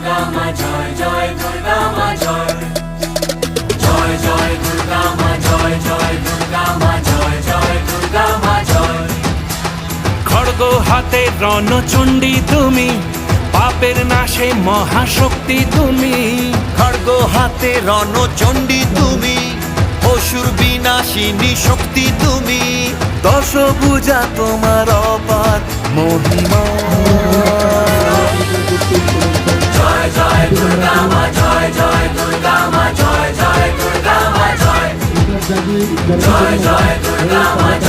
দুর্গা মা জয় জয় দুর্গা মা জয় জয় জয় দুর্গা মা জয় জয় দুর্গা মা জয় জয় দুর্গা মা জয়। খড়গ হাতে রণচণ্ডী তুমি, পাপের নাশে মহাশক্তি তুমি। খড়গ হাতে রণচণ্ডী তুমি, অসুর বিনাশিনী শক্তি তুমি। দশভুজা তোমার অপার মহিমা। জয় জয় দুর্গা মা জয় জয় দুর্গা মা জয় জয় দুর্গা মা জয় জয় জয় দুর্গা মা।